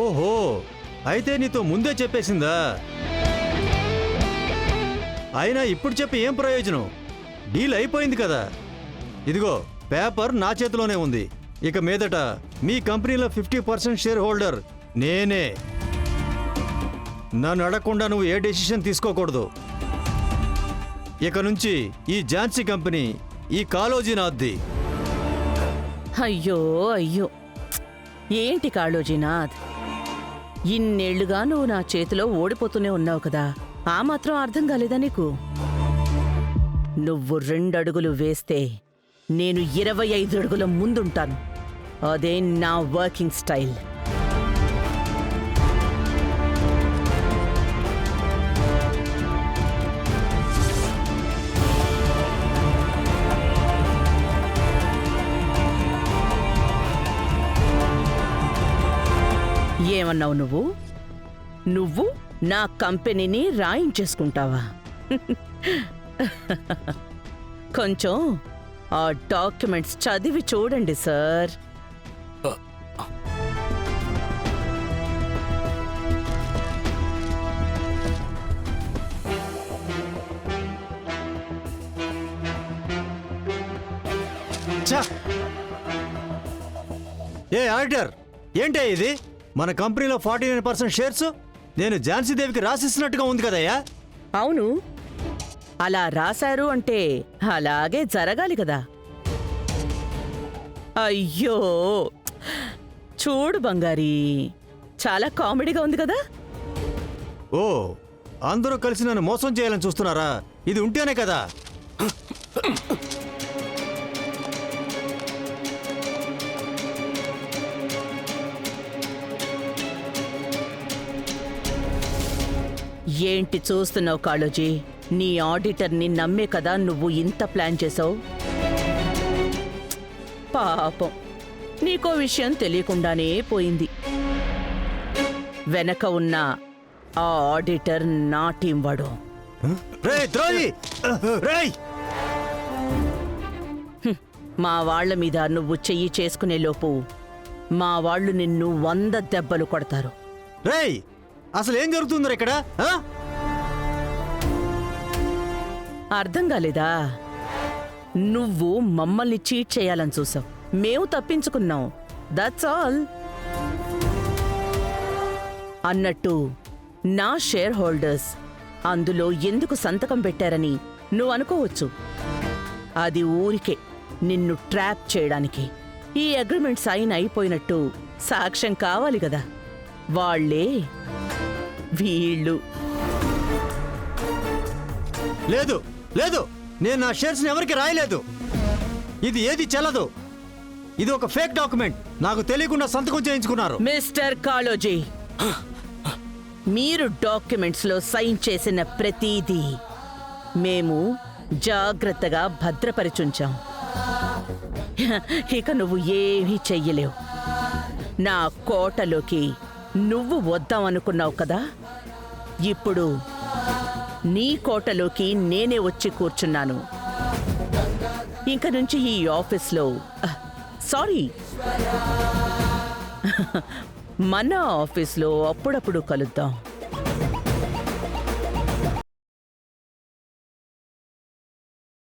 ఓహో, అయితే నీతో ముందే చెప్పేసిందా? అయినా ఇప్పుడు చెప్పి ఏం ప్రయోజనం? డీల్ అయిపోయింది కదా. ఇదిగో పేపర్ నా చేతిలోనే ఉంది. ఇక మీదట మీ కంపెనీలో 50% షేర్ హోల్డర్ నేనే. నన్ను అడగకుండా నువ్వు ఏ డెసిషన్ తీసుకోకూడదు. ఇక నుంచి ఈ ఝాన్సీ కంపెనీ, ఈ కాళోజీ నాథ్ది. అయ్యో అయ్యో, ఏంటి కాళోజీనాథ్, ఇన్నేళ్లుగా నువ్వు నా చేతిలో ఓడిపోతూనే ఉన్నావు కదా, ఆ మాత్రం అర్థం కాలేదా నీకు? నువ్వు 2 అడుగులు వేస్తే నేను 25 అడుగుల ముందుంటాను. అదే నా వర్కింగ్ స్టైల్. ఏమన్నావు నువ్వు? నువ్వు నా కంపెనీని రాయించేసుకుంటావా? కొంచెం ఆ డాక్యుమెంట్స్ చదివి చూడండి సార్. ఏ ఆడిటర్, ఏంటే ఇది? మన కంపెనీలో 49% షేర్స్ నేను ఝాన్సీ దేవికి రాసిస్తున్నట్టుగా ఉంది కదయ్యా. అవును, అలా రాశారు అంటే అలాగే జరగాలి కదా. అయ్యో చూడు బంగారీ, చాలా కామెడీగా ఉంది కదా. ఓ, అందరూ కలిసి నన్ను మోసం చేయాలని చూస్తున్నారా? ఇది ఉంటేనే కదా. ఏంటి చూస్తున్నావు కాళోజీ? నీ ఆడిటర్ని నమ్మే కదా నువ్వు ఇంత ప్లాన్ చేసావు. పాపం, నీకో విషయం తెలియకుండానే పోయింది. వెనక ఉన్న ఆ ఆడిటర్ నా టీం వాడు. మా వాళ్ల మీద నువ్వు చెయ్యి చేసుకునే లోపు మా వాళ్ళు నిన్ను 100 దెబ్బలు కొడతారు. రేయ్, అసలు ఏం జరుగుతుందో ఇక్కడ? అర్థం కాలేదా? నువ్వు మమ్మల్ని చీట్ చేయాలని చూసావు, మేము తప్పించుకున్నాం. That's all. అన్నట్టు నా షేర్ హోల్డర్స్ అందులో ఎందుకు సంతకం పెట్టారని నువ్వు అనుకోవచ్చు. అది ఊరికే నిన్ను ట్రాప్ చేయడానికి. ఈ అగ్రిమెంట్ సైన్ అయిపోయినట్టు సాక్ష్యం కావాలి కదా. వాళ్ళే వీళ్ళు. లేదు లేదు, నేను నా షేర్స్ని ఎవరికి రాయలేదు. ఇది ఏది చెల్లదు. ఇది ఒక ఫేక్ డాక్యుమెంట్. నాకు తెలియకుండా సంతకం చేయించుకున్నారు. మిస్టర్ కాళోజీ, మీరు డాక్యుమెంట్స్ లో సైన్ చేసిన ప్రతిదీ మేము జాగ్రత్తగా భద్రపరిచుంచాం. ఇక నువ్వు ఏమీ చెయ్యలేవు. నా కోటలోకి నువ్వు వద్దామనుకున్నావు కదా, ఇప్పుడు నీ కోటలోకి నేనే వచ్చి కూర్చున్నాను. ఇంక నుంచి ఈ ఆఫీస్లో, సారీ, మన ఆఫీస్లో అప్పుడప్పుడు కలుద్దాం.